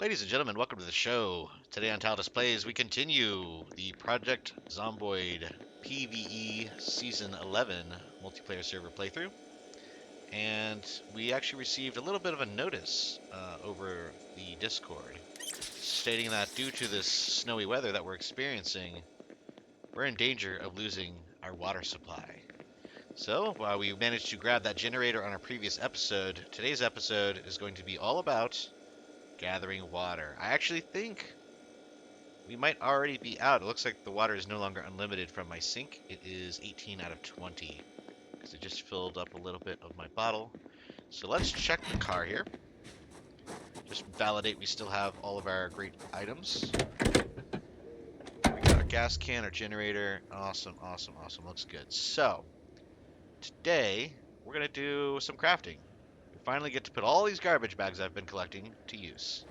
Ladies and gentlemen, welcome to the show. Today on Tallidus Plays, we continue the Project Zomboid PvE Season 11 multiplayer server playthrough. And we actually received a little bit of a notice over the Discord stating that due to this snowy weather that we're experiencing, we're in danger of losing our water supply. So, while we managed to grab that generator on our previous episode, today's episode is going to be all about gathering water. I actually think we might already be out. It looks like the water is no longer unlimited from my sink. It is 18 out of 20 because it just filled up a little bit of my bottle. So let's check the car here. Just validate we still have all of our great items. We got our gas can, our generator. Awesome, awesome, awesome. Looks good. So today we're going to do some crafting. We finally get to put all these garbage bags I've been collecting to use.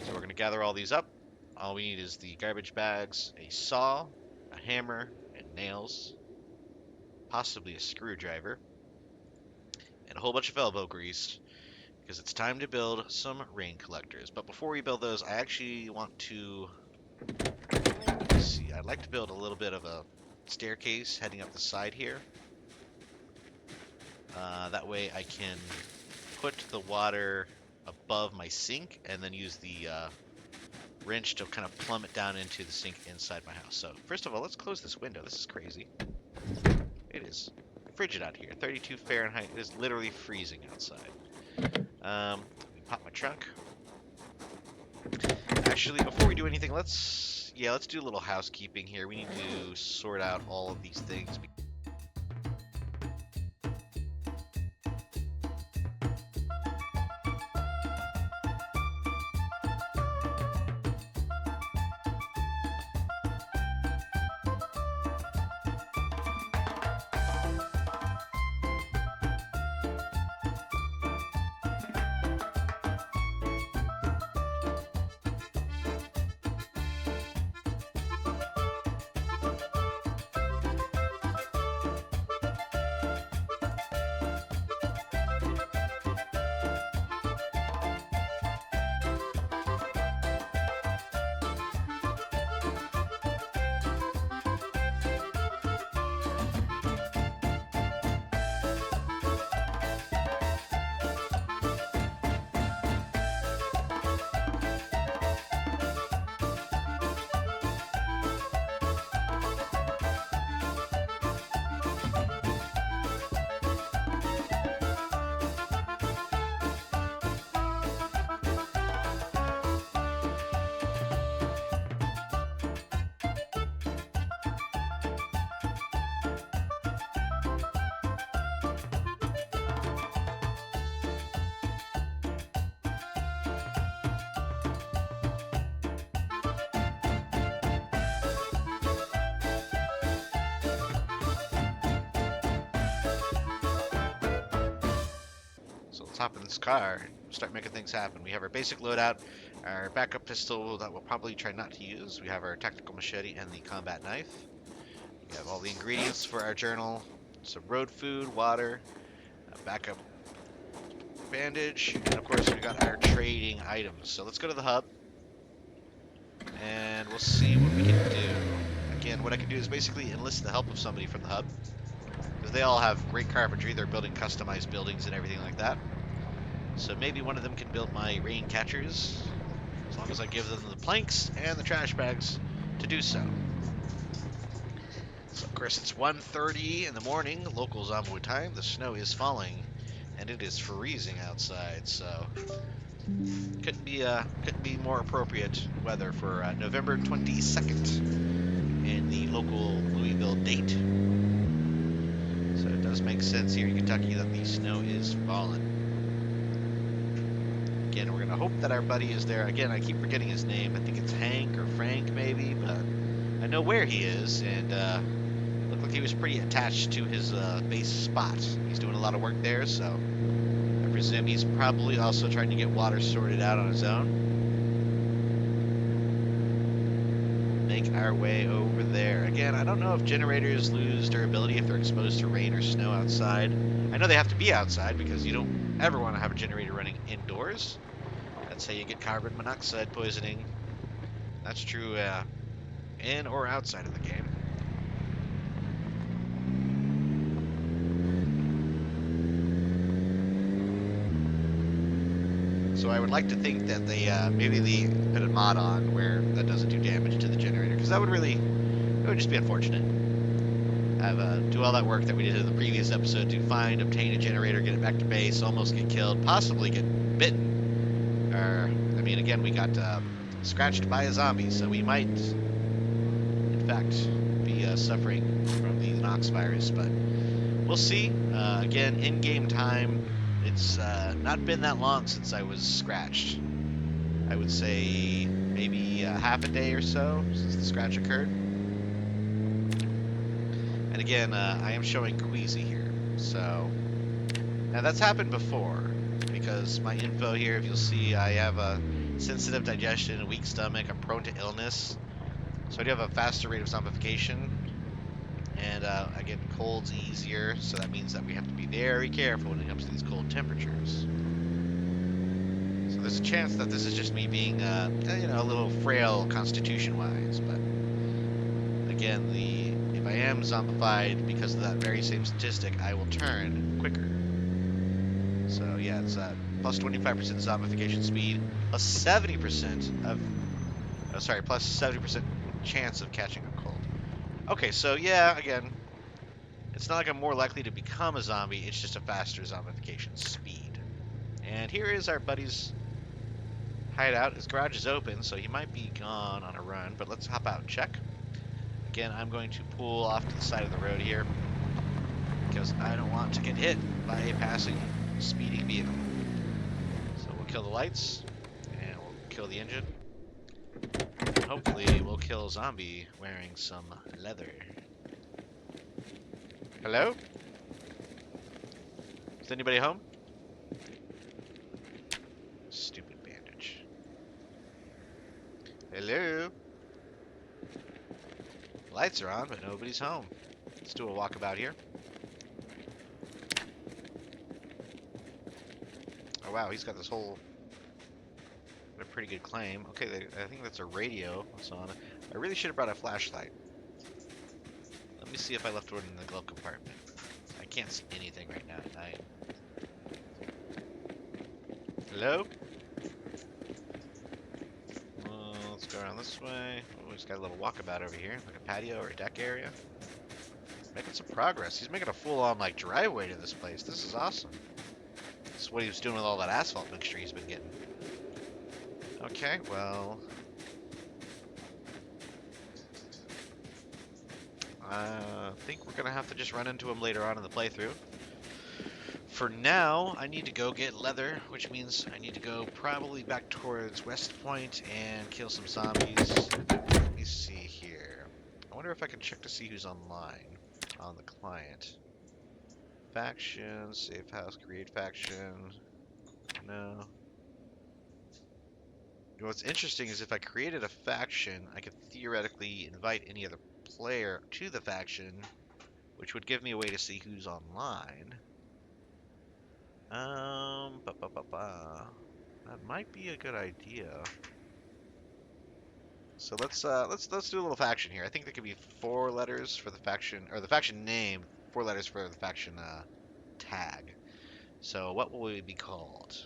So we're going to gather all these up. All we need is the garbage bags, a saw, a hammer, and nails, possibly a screwdriver, and a whole bunch of elbow grease, because it's time to build some rain collectors. But before we build those, I actually want to see. I'd like to build a little bit of a staircase heading up the side here. That way I can put the water above my sink and then use the wrench to kind of plumb it down into the sink inside my house. So first of all, let's close this window. This is crazy. It is frigid out here. 32 Fahrenheit. It is literally freezing outside. Pop my trunk. Actually, before we do anything, let's do a little housekeeping here. We need to sort out all of these things. Let's hop in this car and start making things happen. We have our basic loadout, our backup pistol that we'll probably try not to use. We have our tactical machete and the combat knife. We have all the ingredients for our journal, some road food, water, a backup bandage, and of course we got our trading items. So let's go to the hub and we'll see what we can do. Again, what I can do is basically enlist the help of somebody from the hub, because they all have great carpentry. They're building customized buildings and everything like that. So maybe one of them can build my rain catchers, as long as I give them the planks and the trash bags to do so. So of course it's 1:30 in the morning, local Zomboid time. The snow is falling, and it is freezing outside. So couldn't be more appropriate weather for November 22nd in the local Louisville date. So it does make sense here in Kentucky that the snow is falling. Again, we're going to hope that our buddy is there. Again, I keep forgetting his name. I think it's Hank or Frank maybe, but I know where he is, and it looked like he was pretty attached to his base spot. He's doing a lot of work there, so I presume he's probably also trying to get water sorted out on his own. Make our way over there. Again, I don't know if generators lose durability if they're exposed to rain or snow outside. I know they have to be outside because you don't ever want to have a generator running indoors. That's how you get carbon monoxide poisoning. That's true in or outside of the game. So I would like to think that they maybe they put a mod on where that doesn't do damage to the generator, because that would really, it would just be unfortunate. Have do all that work that we did in the previous episode to find, obtain a generator, get it back to base, almost get killed, possibly get bitten. Or, I mean, again, we got scratched by a zombie, so we might, in fact, be suffering from the Nox virus, but we'll see. Again, in-game time, it's not been that long since I was scratched. I would say maybe half a day or so since the scratch occurred. And again, I am showing queasy here. So, now that's happened before, because my info here, if you'll see, I have a sensitive digestion, a weak stomach, I'm prone to illness. So I do have a faster rate of zombification. And again, cold's easier, so that means that we have to be very careful when it comes to these cold temperatures. So there's a chance that this is just me being, a little frail constitution-wise, but again, if I am zombified because of that very same statistic, I will turn quicker. So yeah, it's plus 25% zombification speed, plus 70% of, plus 70% chance of catching a cold. Okay, so yeah, again, it's not like I'm more likely to become a zombie, it's just a faster zombification speed. And here is our buddy's hideout. His garage is open, so he might be gone on a run, but let's hop out and check. Again, I'm going to pull off to the side of the road here because I don't want to get hit by a passing speeding vehicle. So we'll kill the lights and we'll kill the engine. Hopefully we'll kill a zombie wearing some leather. Hello? Is anybody home? Stupid bandage. Hello? Lights are on, but nobody's home. Let's do a walkabout here. Oh wow, he's got this whole... a pretty good claim. Okay, I think that's a radio that's on. I really should have brought a flashlight. Let me see if I left one in the glove compartment. I can't see anything right now at night. Hello? Let's go around this way. Oh, he's got a little walkabout over here, like a patio or a deck area. Making some progress. He's making a full-on like driveway to this place. This is awesome. This is what he was doing with all that asphalt mixture he's been getting. Okay, well, I think we're gonna have to just run into him later on in the playthrough. For now, I need to go get leather, which means I need to go probably back towards West Point and kill some zombies. Let me see here. I wonder if I can check to see who's online on the client. Faction, safe house, create faction. No. What's interesting is if I created a faction, I could theoretically invite any other player to the faction, which would give me a way to see who's online. That might be a good idea. So let's do a little faction here. I think there could be 4 letters for the faction, or the faction name, 4 letters for the faction tag. So what will we be called?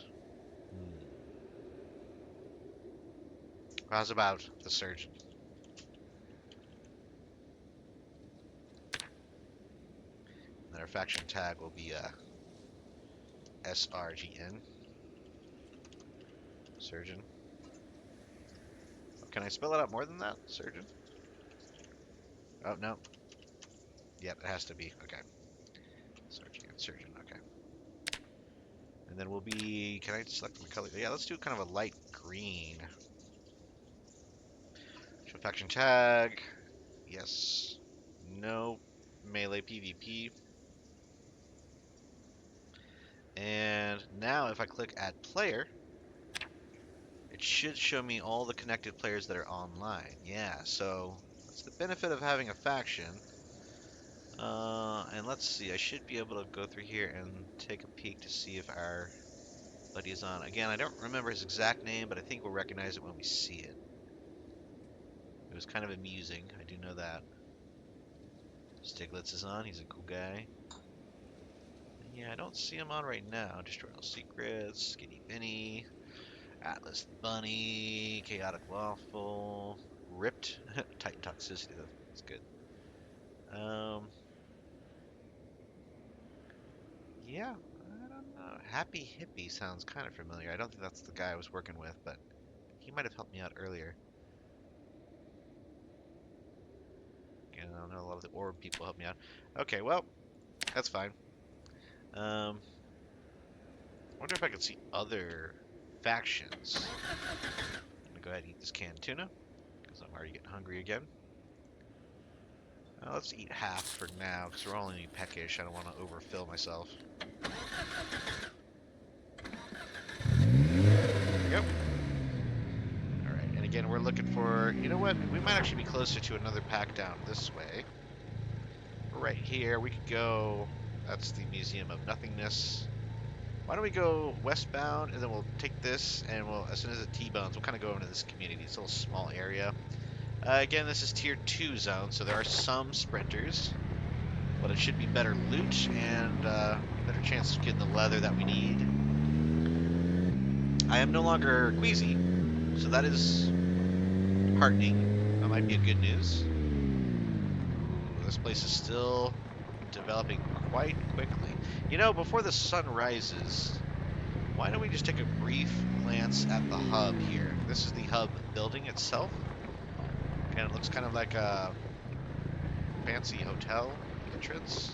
How's about the surgeon? And then our faction tag will be SRGN. Surgeon. Can I spell it out more than that? Surgeon? Oh, no. Yep, it has to be. Okay. Surgeon, okay. And then we'll be... Can I select my color? Yeah, let's do kind of a light green. Show faction tag. Yes. No melee PvP. And now if I click add player, it should show me all the connected players that are online. Yeah, so that's the benefit of having a faction. And let's see, I should be able to go through here and take a peek to see if our but he's on. Again, I don't remember his exact name, but I think we'll recognize it when we see it. It was kind of amusing. I do know that. Stiglitz is on. He's a cool guy. And yeah, I don't see him on right now. Destroy All Secrets, Skinny Benny, Atlas Bunny, Chaotic Waffle, Ripped, Titan Toxicity. That's good. Yeah, I don't know. Happy Hippie sounds kind of familiar. I don't think that's the guy I was working with, but he might have helped me out earlier. Again, I don't know, a lot of the orb people helped me out. Okay, well, that's fine. I wonder if I could see other factions. I'm gonna go ahead and eat this canned tuna, because I'm already getting hungry again. Let's eat half for now, because we're only peckish. I don't want to overfill myself. There we go. Alright, and again, we're looking for... You know what? We might actually be closer to another pack down this way. Right here, we could go... That's the Museum of Nothingness. Why don't we go westbound, and then we'll take this, and we'll, as soon as it T-bones, we'll kind of go into this community. It's a little small area. Again, this is Tier 2 zone, so there are some sprinters, but it should be better loot and better chance of getting the leather that we need. I am no longer queasy, so that is heartening. That might be a good news. Ooh, this place is still developing quite quickly. You know, before the sun rises, why don't we just take a brief glance at the hub here? This is the hub building itself. And it looks kind of like a fancy hotel entrance.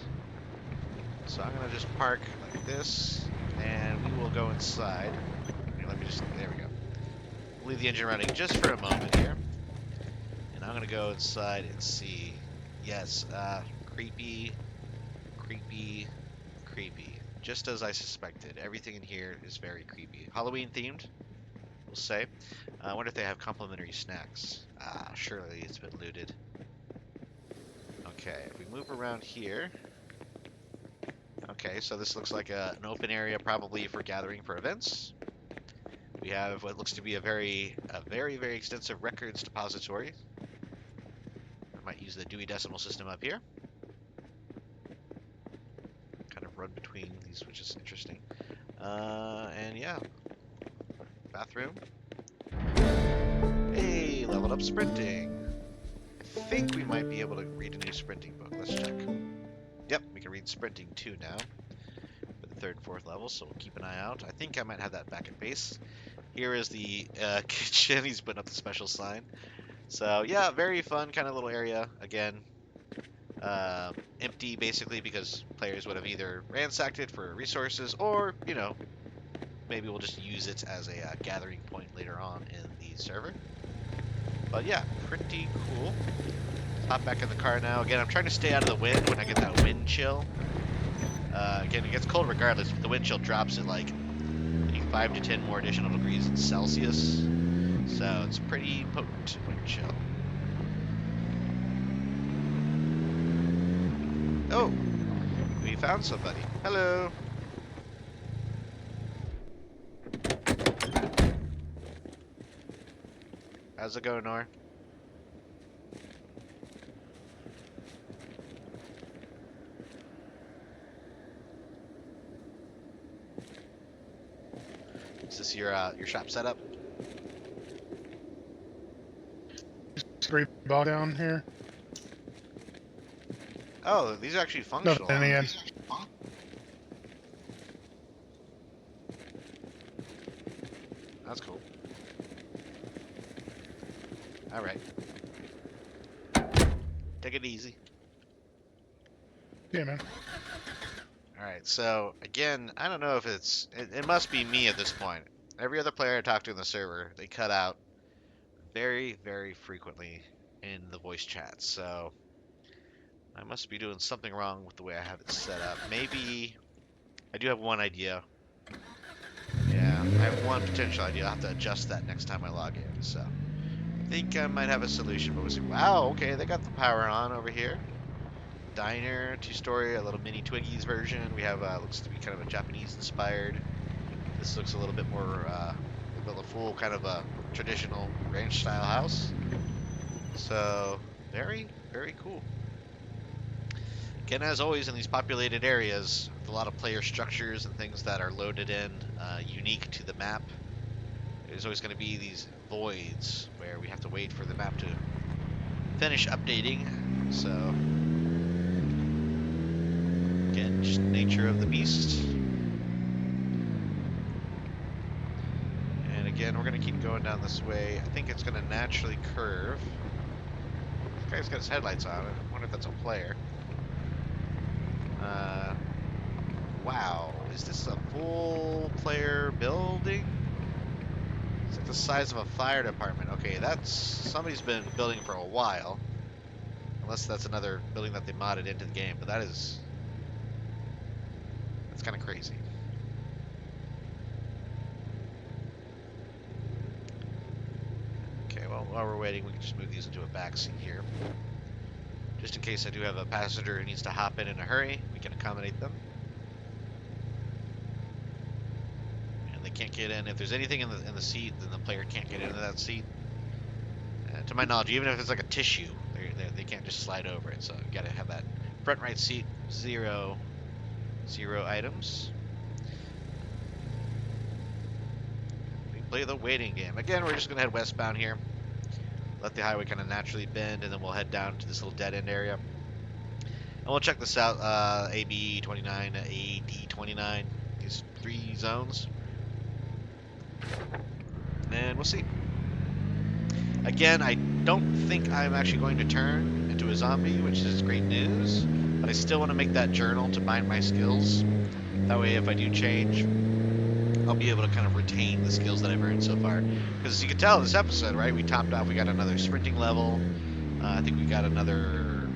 So I'm going to just park like this, and we will go inside. Here, let me just, there we go. Leave the engine running just for a moment here. And I'm going to go inside and see. Yes, creepy, creepy, creepy. Just as I suspected. Everything in here is very creepy. Halloween themed, we'll say. I wonder if they have complimentary snacks. Ah, surely it's been looted. Okay, if we move around here. Okay, so this looks like an open area probably for gathering for events. We have what looks to be a very, very extensive records depository. I might use the Dewey Decimal System up here. Kind of run between these, which is interesting. And yeah, bathroom. Hey, leveled up sprinting. I think we might be able to read a new sprinting book. Let's check. Yep, we can read sprinting 2 now. For the 3rd and 4th level, so we'll keep an eye out. I think I might have that back at base. Here is the kitchen. He's putting up the special sign. So yeah, very fun kind of little area. Again, empty basically because players would have either ransacked it for resources or, you know, maybe we'll just use it as a gathering point later on in the server. But yeah, pretty cool. Hop back in the car now. Again, I'm trying to stay out of the wind when I get that wind chill. Again, it gets cold regardless, but the wind chill drops at like 5 to 10 more additional degrees in Celsius. So it's pretty potent wind chill. Oh, we found somebody. Hello. How's it going, Nor? Is this your shop setup? 3 ball down here. Oh, these are actually functional. Nothing in the end. That's cool. All right. Take it easy. Yeah, man. All right. So again, I don't know if it must be me at this point. Every other player I talk to in the server, they cut out very frequently in the voice chat. So I must be doing something wrong with the way I have it set up. Maybe I do have one idea. Yeah, I have one potential idea. I'll have to adjust that next time I log in. So I think I might have a solution. But we'll see. Wow, okay, they got the power on over here. Diner, 2-story, a little mini Twiggies version. We have looks to be kind of a Japanese-inspired This looks a little bit more, we built a full kind of a traditional ranch style house. So, very, very cool. Again, as always in these populated areas, with a lot of player structures and things that are loaded in, unique to the map, there's always going to be these voids where we have to wait for the map to finish updating. So, again, just nature of the beast. And again, we're going to keep going down this way. I think it's going to naturally curve. This guy's got his headlights on. I wonder if that's a player. Wow, is this a full player building? It's like the size of a fire department. Okay, that's somebody's been building for a while. Unless that's another building that they modded into the game, but that's kind of crazy. Okay, well, while we're waiting, we can just move these into a back seat here. Just in case I do have a passenger who needs to hop in a hurry, we can accommodate them. And they can't get in. If there's anything in the seat, then the player can't get into that seat. To my knowledge, even if it's like a tissue, they can't just slide over it. So you gotta have that front right seat, zero items. We play the waiting game. Again, we're just gonna head westbound here. Let the highway kind of naturally bend, and then we'll head down to this little dead end area. And we'll check this out, AB 29, AD 29, these 3 zones. And we'll see. Again, I don't think I'm actually going to turn into a zombie, which is great news, but I still want to make that journal to bind my skills. That way, if I do change, I'll be able to kind of retain the skills that I've earned so far. Because as you can tell, this episode, right, we topped off, we got another sprinting level. I think we got another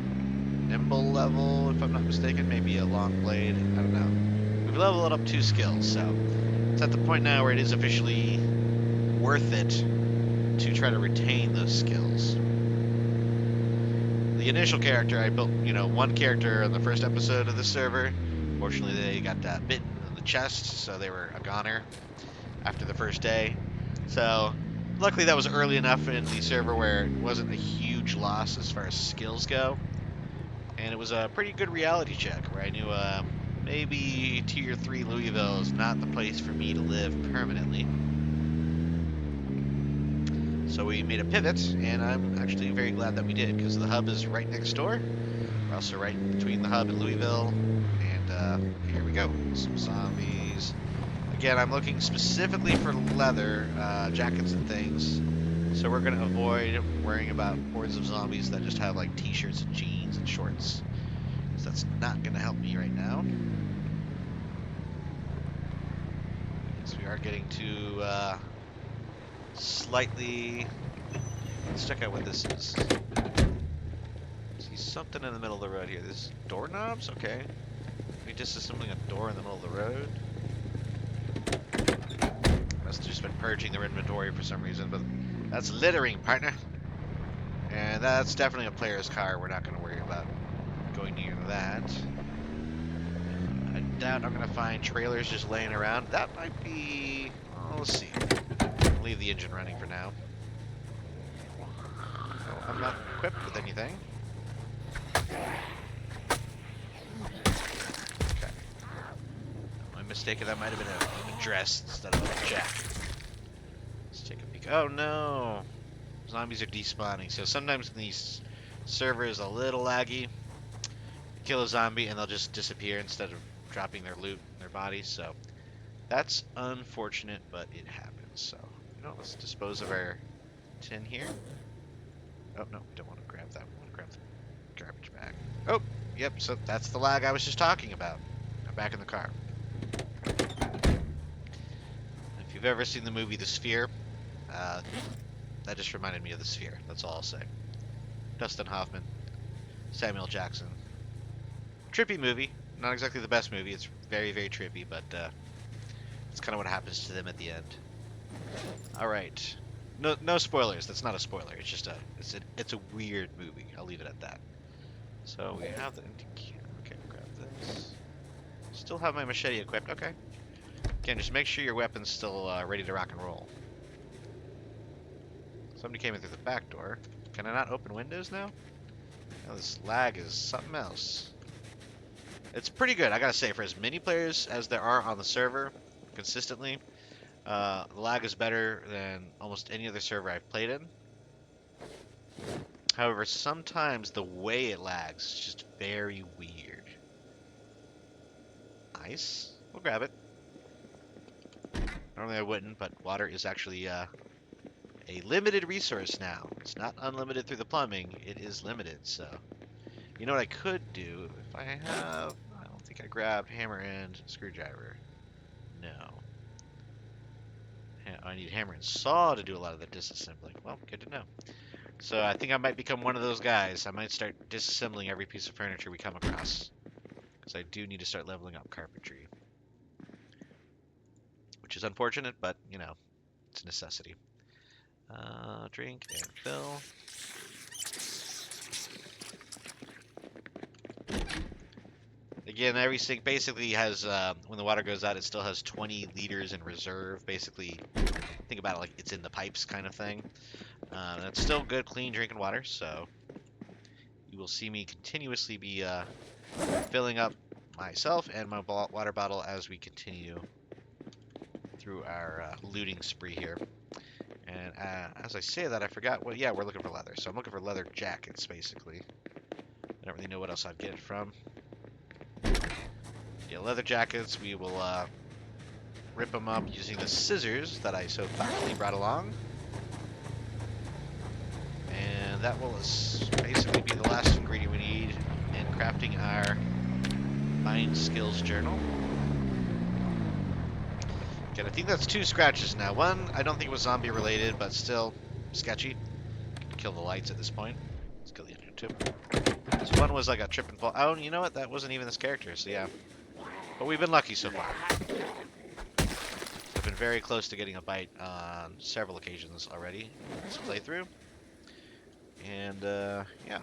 nimble level, if I'm not mistaken, maybe a long blade, I don't know. We've leveled up 2 skills, so it's at the point now where it is officially worth it to try to retain those skills. The initial character, I built, one character on the first episode of the server. Fortunately, they got bitten in the chest, so they were a goner after the first day. So, luckily that was early enough in the server where it wasn't a huge loss as far as skills go. And it was a pretty good reality check where I knew maybe Tier 3 Louisville is not the place for me to live permanently. So we made a pivot, and I'm actually very glad that we did, because the hub is right next door. We're also right between the hub and Louisville, and here we go, some zombies. Again, I'm looking specifically for leather jackets and things, so we're going to avoid worrying about hordes of zombies that just have like t-shirts and jeans and shorts, because that's not going to help me right now. So we are getting to slightly. Let's check out what this is. See something in the middle of the road here. This doorknobs? Okay. Maybe disassembling a door in the middle of the road. Must have just been purging their inventory for some reason, but that's littering, partner. And that's definitely a player's car. We're not going to worry about going near that. I doubt I'm going to find trailers just laying around. That might be. Oh, let's see. I'll leave the engine running for now. Oh, I'm not equipped with anything. Okay. My mistake, that might have been a dress instead of a jacket. Let's take a peek. Oh no! Zombies are despawning. So sometimes in these servers a little laggy. Kill a zombie and they'll just disappear instead of dropping their loot in their bodies. So that's unfortunate, but it happens. So let's dispose of our tin here. Oh no, we don't want to grab that. We want to grab the garbage bag. Oh, yep. So that's the lag I was just talking about. I'm back in the car. If you've ever seen the movie The Sphere, that just reminded me of The Sphere. That's all I'll say. Dustin Hoffman, Samuel Jackson. Trippy movie. Not exactly the best movie. It's very, very trippy, but it's kind of what happens to them at the end. All right. No spoilers. That's not a spoiler. It's just it's a weird movie. I'll leave it at that. So we have the okay. Grab this. Still have my machete equipped. Okay. Again, just make sure your weapon's still ready to rock and roll. Somebody came in through the back door. Can I not open windows now? Oh, this lag is something else. It's pretty good, I gotta say, for as many players as there are on the server consistently. The lag is better than almost any other server I've played in. However, sometimes the way it lags is just very weird. Nice. We'll grab it. Normally I wouldn't, but water is actually a limited resource now. It's not unlimited through the plumbing. It is limited, so... You know what I could do? If I have... I don't think I grabbed hammer and screwdriver. No. I need hammer and saw to do a lot of the disassembling. Well, good to know. So I think I might become one of those guys. I might start disassembling every piece of furniture we come across. Because I do need to start leveling up carpentry. Which is unfortunate, but, you know, it's a necessity. Drink and fill. Again, every sink basically has, when the water goes out, it still has 20 liters in reserve. Basically, think about it like it's in the pipes kind of thing. It's still good, clean drinking water, so you will see me continuously be filling up myself and my water bottle as we continue through our looting spree here. And as I say that, I forgot, well, yeah, we're looking for leather. So I'm looking for leather jackets, basically. I don't really know what else I'd get it from. Yeah, leather jackets, we will rip them up using the scissors that I so thoughtfully brought along. And that will basically be the last ingredient we need in crafting our Mind Skills Journal. Again, I think that's 2 scratches now. One, I don't think it was zombie related, but still sketchy. Kill the lights at this point. Let's kill the engine too. So one was like a trip and fall. Oh, you know what? That wasn't even this character, so yeah. But we've been lucky so far. I've been very close to getting a bite on several occasions already in this playthrough. And, yeah.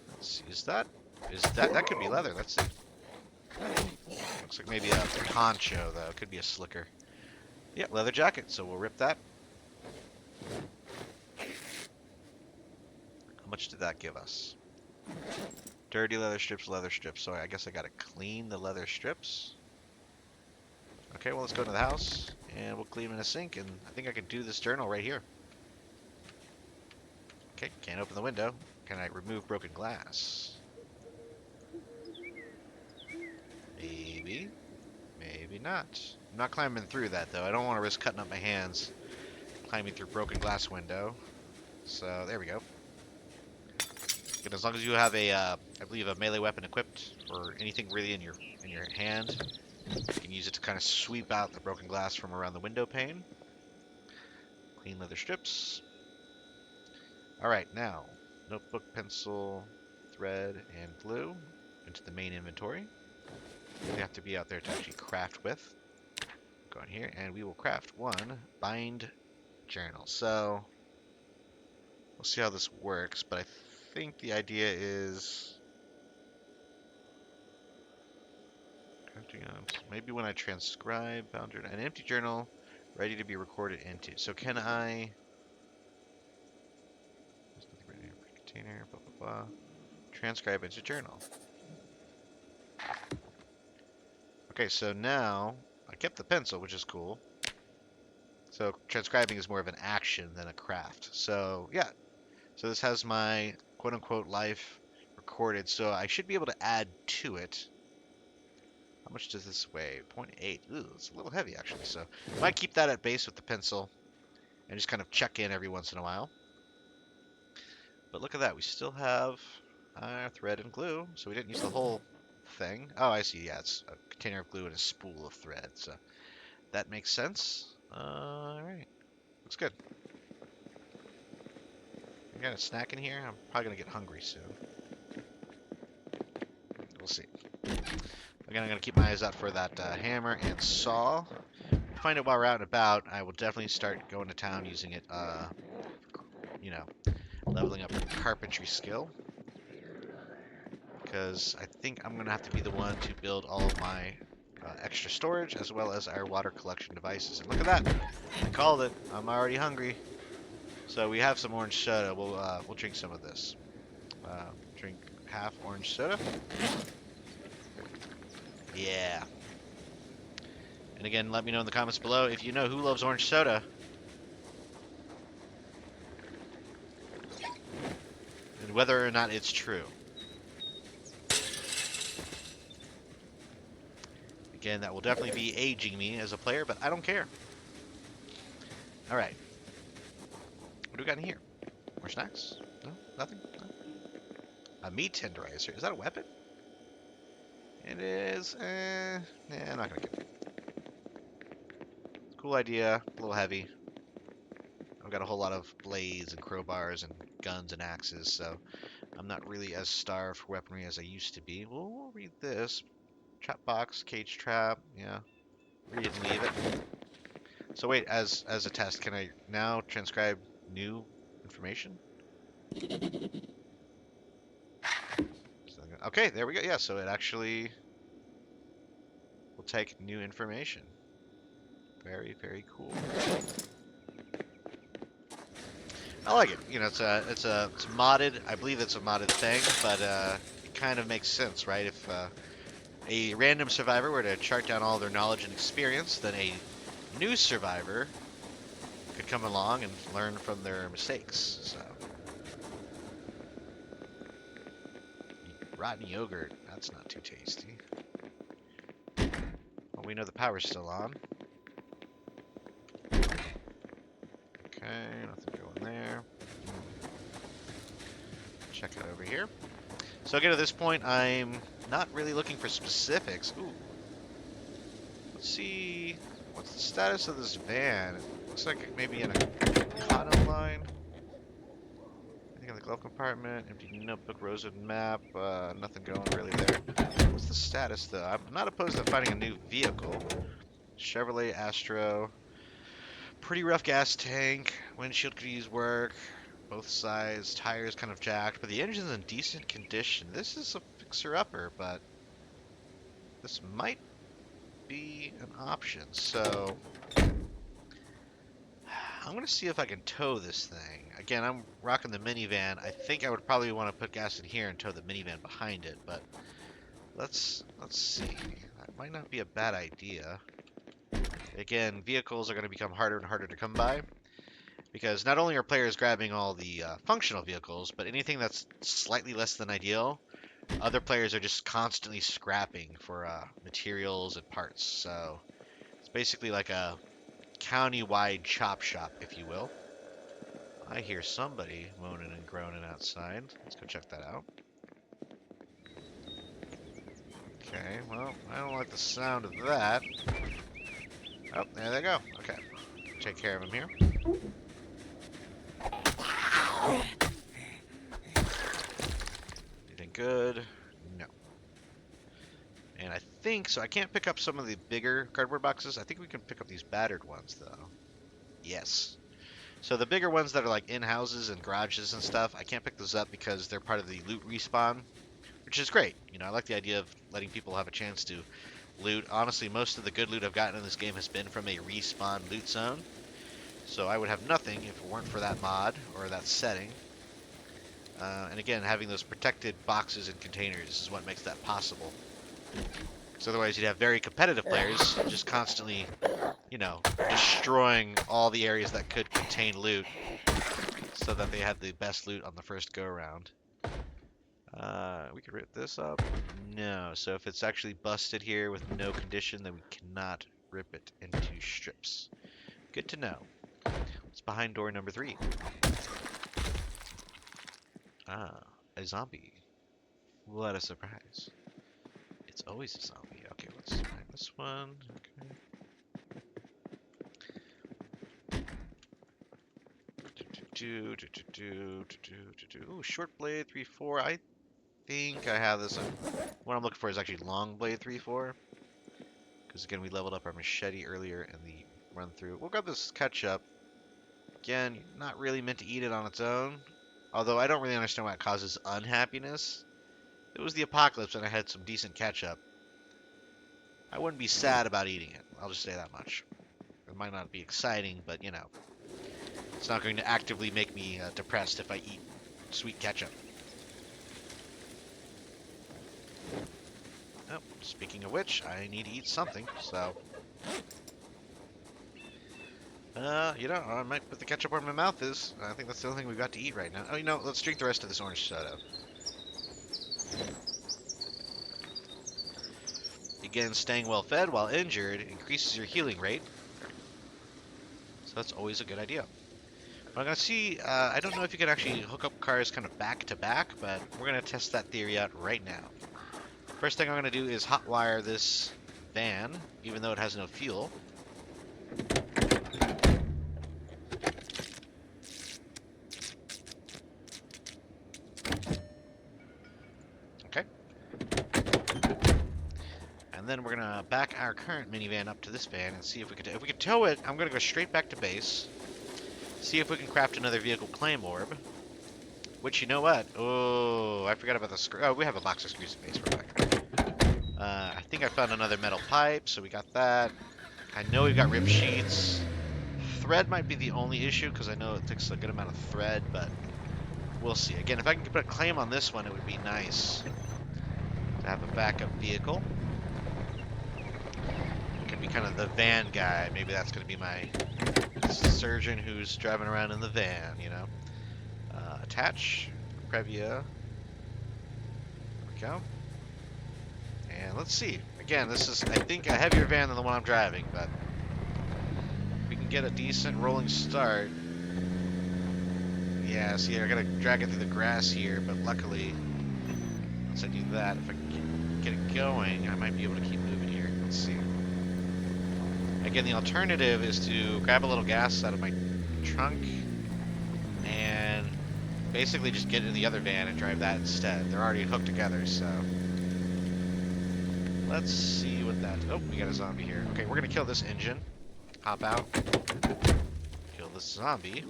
Let's see, is that could be leather, let's see. Looks like maybe a poncho, though. It could be a slicker. Yeah, leather jacket, so we'll rip that. How much did that give us? Dirty leather strips, so I guess I gotta clean the leather strips. Okay, well, let's go to the house, and we'll clean in a sink, and I think I can do this journal right here. Okay, can't open the window. Can I remove broken glass? Maybe. Maybe not. I'm not climbing through that, though. I don't want to risk cutting up my hands climbing through broken glass window. So, there we go. And as long as you have a, I believe, a melee weapon equipped, or anything really in your hand, you can use it to kind of sweep out the broken glass from around the window pane. Clean leather strips. Alright, now, notebook, pencil, thread, and glue into the main inventory. We have to be out there to actually craft with. Go in here, and we will craft 1 bind journal. So, we'll see how this works, but I think the idea is... maybe when I transcribe, bound journal, an empty journal ready to be recorded into. So can I... container, blah, blah, blah. Transcribe into journal. Okay, so now I kept the pencil, which is cool. So transcribing is more of an action than a craft. So yeah, so this has my quote-unquote life recorded. So I should be able to add to it. How much does this weigh? 0.8. Ooh, it's a little heavy actually. So I might keep that at base with the pencil and just kind of check in every once in a while. But look at that, we still have our thread and glue, so we didn't use the whole thing. Oh, I see, yeah, it's a container of glue and a spool of thread, so that makes sense. Alright, looks good. I got a snack in here? I'm probably going to get hungry soon. We'll see. Again, I'm going to keep my eyes out for that hammer and saw. Find it while we're out and about. I will definitely start going to town using it, you know, leveling up our carpentry skill. Because I think I'm going to have to be the one to build all of my extra storage, as well as our water collection devices. And look at that! I called it. I'm already hungry. So we have some orange soda. We'll drink some of this. Drink half orange soda. Yeah. And again, let me know in the comments below if you know who loves orange soda. And whether or not it's true. Again, that will definitely be aging me as a player, but I don't care. Alright. What do we got in here? More snacks? No? Nothing? No? A meat tenderizer. Is that a weapon? It is. Nah, I'm not gonna get it. Cool idea. A little heavy. I've got a whole lot of blades and crowbars and guns and axes, so I'm not really as starved for weaponry as I used to be. We'll read this. Trap box, cage trap. Yeah. Read it and leave it. So wait, as a test, can I now transcribe new information? Okay, there we go. Yeah, so it actually will take new information. Very, very cool. I like it. You know, it's modded. I believe it's a modded thing, but it kind of makes sense, right? If a random survivor were to chart down all their knowledge and experience, then a new survivor could come along and learn from their mistakes. So, rotten yogurt. That's not too tasty. Well, we know the power's still on. Okay, nothing going there. Check it over here. So again, at this point, I'm not really looking for specifics. Ooh. Let's see. What's the status of this van? It looks like it may be in a cotton line. Anything in the glove compartment? Empty notebook, rosewood map. Nothing going really there. What's the status, though? I'm not opposed to finding a new vehicle. Chevrolet Astro. Pretty rough gas tank. Windshield could use work. Both sides. Tires kind of jacked, but the engine's in decent condition. This is a fixer-upper, but this might be an option. So I'm going to see if I can tow this thing. Again, I'm rocking the minivan. I think I would probably want to put gas in here and tow the minivan behind it, but let's see. That might not be a bad idea. Again, vehicles are going to become harder and harder to come by, because not only are players grabbing all the functional vehicles, but anything that's slightly less than ideal, other players are just constantly scrapping for materials and parts. So it's basically like a county-wide chop shop, if you will. I hear somebody moaning and groaning outside. Let's go check that out. Okay, well, I don't like the sound of that. Oh, there they go. Okay, take care of him here. Anything good? No. And I think, so I can't pick up some of the bigger cardboard boxes. I think we can pick up these battered ones, though. Yes. So the bigger ones that are like in houses and garages and stuff, I can't pick those up because they're part of the loot respawn, which is great. You know, I like the idea of letting people have a chance to loot. Honestly, most of the good loot I've gotten in this game has been from a respawn loot zone. So I would have nothing if it weren't for that mod or that setting. And again, having those protected boxes and containers is what makes that possible. So otherwise you'd have very competitive players just constantly, you know, destroying all the areas that could contain loot so that they had the best loot on the first go around. We could rip this up. No, so if it's actually busted here with no condition, then we cannot rip it into strips. Good to know. What's behind door number 3? Ah, a zombie. What a surprise. It's always a zombie. Okay, let's find this one. Okay. Ooh, short blade 3-4. I think I have this. What I'm looking for is actually long blade 3-4. Because again, we leveled up our machete earlier in the run through. We'll grab this ketchup. Again, not really meant to eat it on its own. Although I don't really understand why it causes unhappiness. It was the apocalypse and I had some decent ketchup. I wouldn't be sad about eating it. I'll just say that much. It might not be exciting, but you know, it's not going to actively make me depressed if I eat sweet ketchup. Oh, speaking of which, I need to eat something, so... you know, I might put the ketchup where my mouth is. I think that's the only thing we've got to eat right now. Oh, you know, let's drink the rest of this orange soda. Again, staying well fed while injured increases your healing rate. So that's always a good idea. But I'm going to see, I don't know if you can actually hook up cars kind of back to back, but we're going to test that theory out right now. First thing I'm going to do is hotwire this van, even though it has no fuel. Okay. And then we're going to back our current minivan up to this van and see if we can tow it. I'm going to go straight back to base. See if we can craft another vehicle claim orb. Which, you know what? Oh, I forgot about the screw. Oh, we have a box of screws in base. We're back. I think I found another metal pipe, so we got that. I know we've got rib sheets. Thread might be the only issue, because I know it takes a good amount of thread, but we'll see. Again, if I can put a claim on this one, it would be nice to have a backup vehicle. I can be kind of the van guy. Maybe that's going to be my surgeon who's driving around in the van, you know. Attach. Previa. There we go. And let's see. Again, this is, I think, a heavier van than the one I'm driving, but if we can get a decent rolling start. Yeah, see, I gotta drag it through the grass here, but luckily, once I do that, if I can get it going, I might be able to keep moving here. Let's see. Again, the alternative is to grab a little gas out of my trunk and basically just get in the other van and drive that instead. They're already hooked together, so... Let's see what that... Oh, we got a zombie here. Okay, we're gonna kill this engine. Hop out. Kill this zombie.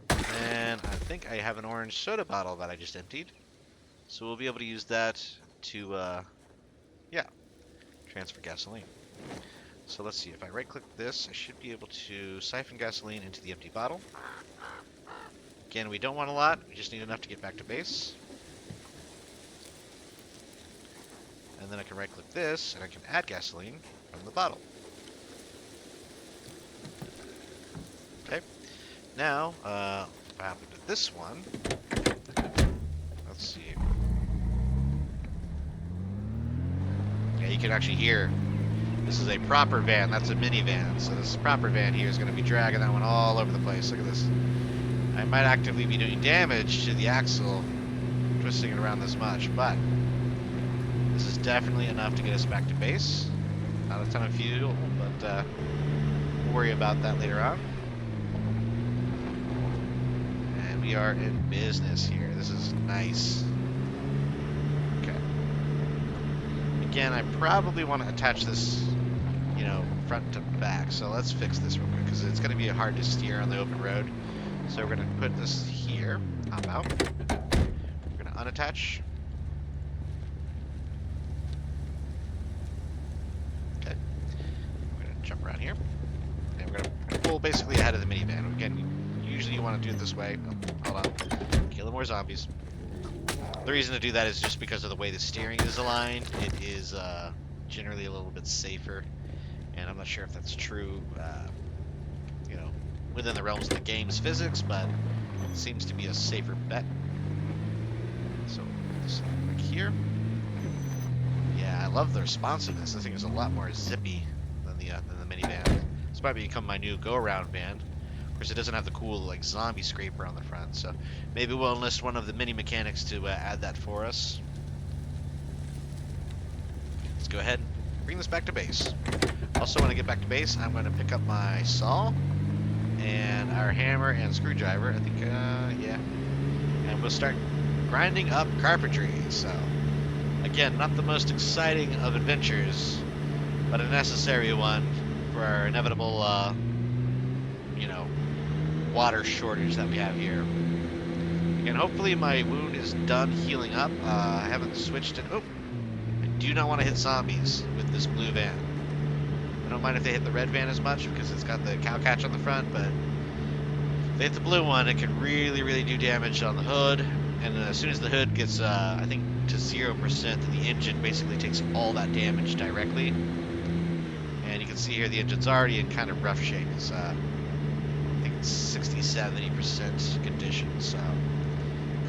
And I think I have an orange soda bottle that I just emptied. So we'll be able to use that to, yeah, transfer gasoline. So let's see, if I right-click this, I should be able to siphon gasoline into the empty bottle. Again, we don't want a lot, we just need enough to get back to base. And then I can right-click this, and I can add gasoline from the bottle. Okay. Now, what happened to this one? Let's see. Yeah, you can actually hear. This is a proper van. That's a minivan. So this proper van here is going to be dragging that one all over the place. Look at this. I might actively be doing damage to the axle, twisting it around this much, but this is definitely enough to get us back to base. Not a ton of fuel, but we'll worry about that later on. And we are in business here. This is nice. Okay. Again, I probably want to attach this, you know, front to back. So let's fix this real quick, because it's going to be hard to steer on the open road. So we're going to put this here, hop out. We're going to unattach. Okay. We're going to jump around here. And we're going to pull basically ahead of the minivan. Again, usually you want to do it this way. Oh, hold on. Kill more zombies. The reason to do that is just because of the way the steering is aligned. It is generally a little bit safer. And I'm not sure if that's true, you know, within the realms of the game's physics, but it seems to be a safer bet. So, this quick here. Yeah, I love the responsiveness. This thing is a lot more zippy than the minivan. This might become my new go-around van. Of course, it doesn't have the cool like zombie scraper on the front, so maybe we'll enlist one of the mini mechanics to add that for us. Let's go ahead and bring this back to base. Also, when I get back to base, I'm going to pick up my saw and our hammer and screwdriver. I think, yeah. And we'll start grinding up carpentry. So, again, not the most exciting of adventures, but a necessary one for our inevitable, you know, water shortage that we have here. Again, hopefully my wound is done healing up. I haven't switched it. Oh, do not want to hit zombies with this blue van. I don't mind if they hit the red van as much because it's got the cow catch on the front, but if they hit the blue one, it can really, really do damage on the hood. And as soon as the hood gets, I think, to 0%, then the engine basically takes all that damage directly. And you can see here the engine's already in kind of rough shape. It's, I think it's 60-70% condition. So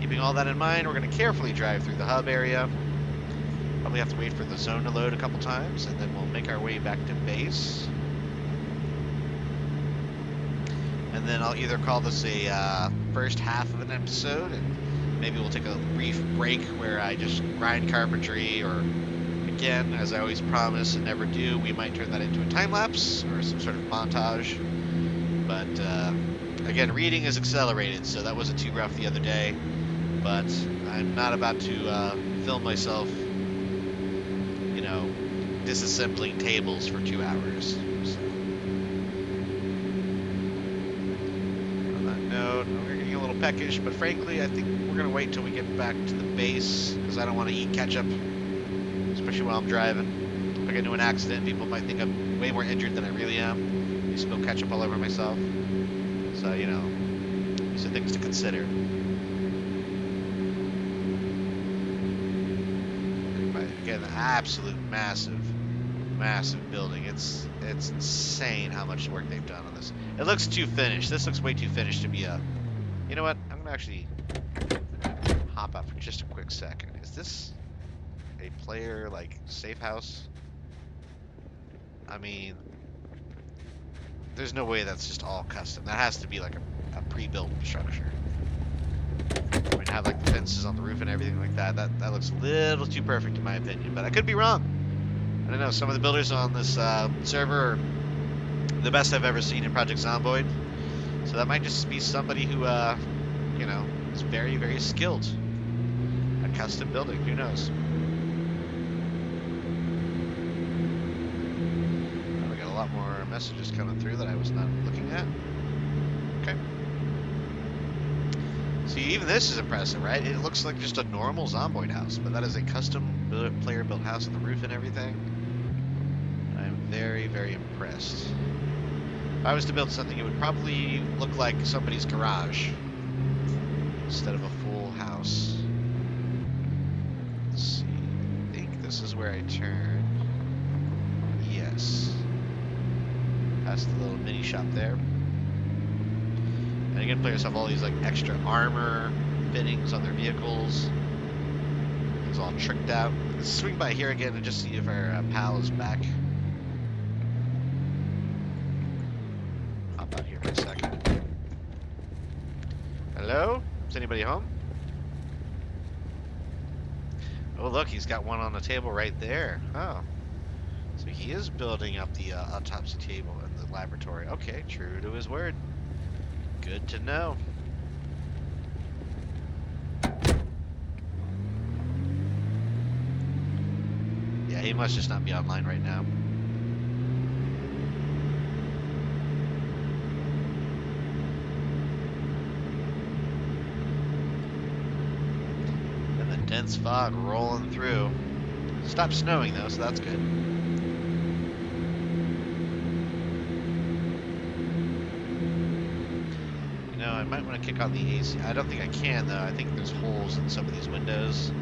keeping all that in mind, we're going to carefully drive through the hub area. Probably have to wait for the zone to load a couple times, and then we'll make our way back to base. And then I'll either call this a first half of an episode, and maybe we'll take a brief break where I just grind carpentry, or again, as I always promise and never do, we might turn that into a time lapse or some sort of montage. But again, reading is accelerated, so that wasn't too rough the other day. But I'm not about to film myself, you know, disassembling tables for 2 hours. So. On that note, we're getting a little peckish, but frankly, I think we're going to wait till we get back to the base, because I don't want to eat ketchup, especially while I'm driving. If I get into an accident, people might think I'm way more injured than I really am. I spill ketchup all over myself. So, you know, these are things to consider. Again, absolute massive building. It's insane how much work they've done on this. It looks too finished. This looks way too finished to be a... You know what? I'm going to actually hop out for just a quick second. Is this a player, like, safe house? I mean, there's no way that's just all custom. That has to be like a pre-built structure. I mean, have like the fences on the roof and everything like that. That looks a little too perfect in my opinion, but I could be wrong. I don't know. Some of the builders on this server are the best I've ever seen in Project Zomboid. So that might just be somebody who, you know, is very, very skilled at custom building. Who knows? Oh, we got a lot more messages coming through that I was not looking at. Okay. See, even this is impressive, right? It looks like just a normal Zomboid house, but that is a custom player-built house with the roof and everything. I'm very, very impressed. If I was to build something, it would probably look like somebody's garage instead of a full house. Let's see. I think this is where I turn. Yes. Past the little mini shop there. And again, players have all these like extra armor fittings on their vehicles. It's all tricked out. Let's swing by here again and just see if our pal is back. Hop out here for a second. Hello? Is anybody home? Oh look, he's got one on the table right there. Oh. So he is building up the autopsy table in the laboratory. Okay, true to his word. Good to know. Yeah, he must just not be online right now. And the dense fog rolling through. Stopped snowing though, so that's good. I might want to kick on the AC. I don't think I can though. I think there's holes in some of these windows.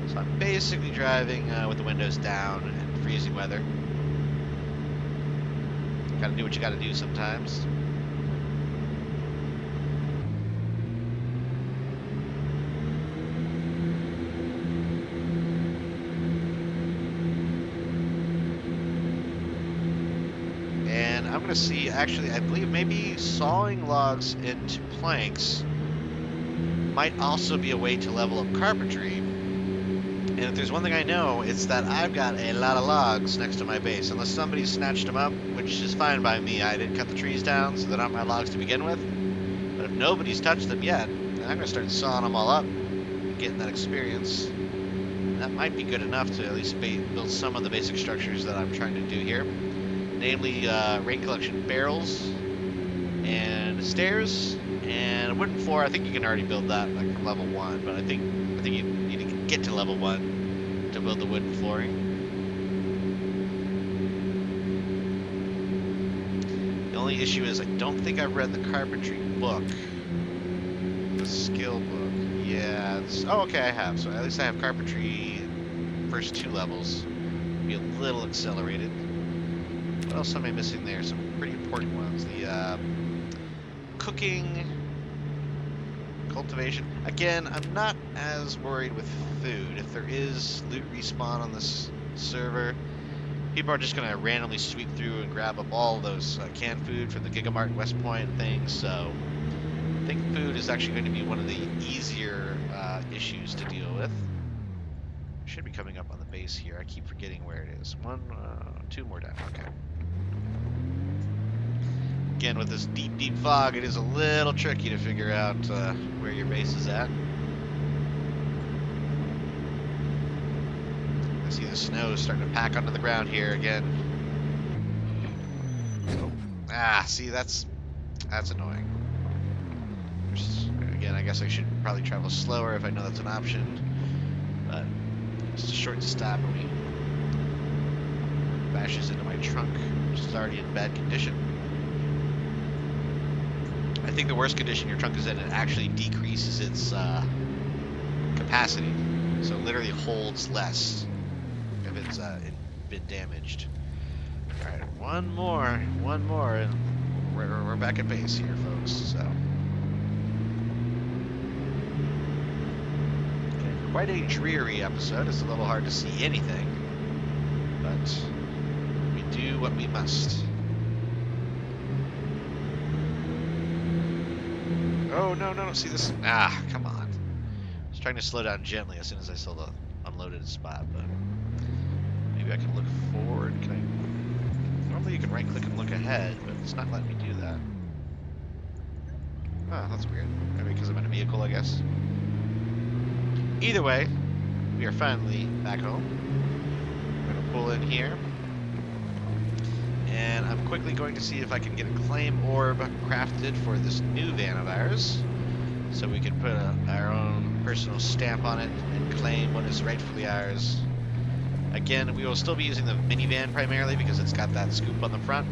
So I'm basically driving with the windows down in freezing weather. Gotta do what you gotta do sometimes. I'm going to see, actually, I believe maybe sawing logs into planks might also be a way to level up carpentry. And if there's one thing I know, it's that I've got a lot of logs next to my base. Unless somebody snatched them up, which is fine by me. I didn't cut the trees down, so they're not my logs to begin with. But if nobody's touched them yet, then I'm going to start sawing them all up, getting that experience. And that might be good enough to at least build some of the basic structures that I'm trying to do here. Namely, rain collection barrels and stairs and a wooden floor. I think you can already build that like from level 1, but I think you need to get to level 1 to build the wooden flooring. only issue is I don't think I've read the carpentry book. The skill book. Yeah. Oh, okay, I have. So at least I have carpentry first 2 levels. Be a little accelerated. What else am I missing there? Some pretty important ones. The cooking, cultivation. Again, I'm not as worried with food. If there is loot respawn on this server, people are just going to randomly sweep through and grab up all those canned food from the Gigamart and West Point and things. So I think food is actually going to be one of the easier issues to deal with. Should be coming up on the base here. I keep forgetting where it is. 2 more down. Okay. Again, with this deep, deep fog, it is a little tricky to figure out where your base is at. I see the snow starting to pack onto the ground here again. Oh. Ah, see, that's annoying. Again, I guess I should probably travel slower if I know that's an option. But just a short stop and we bashes into my trunk, which is already in bad condition. I think the worst condition your trunk is in, it actually decreases its capacity. So it literally holds less if it's been damaged. Alright, one more, and we're back at base here, folks. So okay, quite a dreary episode. It's a little hard to see anything, but we do what we must. Oh, no, see this? Ah, come on. I was trying to slow down gently as soon as I saw the unloaded spot, but maybe I can look forward. Can I? Normally you can right click and look ahead, but it's not letting me do that. Oh, that's weird. Maybe because I'm in a vehicle, I guess. Either way, we are finally back home. We're going to pull in here. And I'm quickly going to see if I can get a claim orb crafted for this new van of ours. So we can put our own personal stamp on it and claim what is rightfully ours. Again, we will still be using the minivan primarily because it's got that scoop on the front.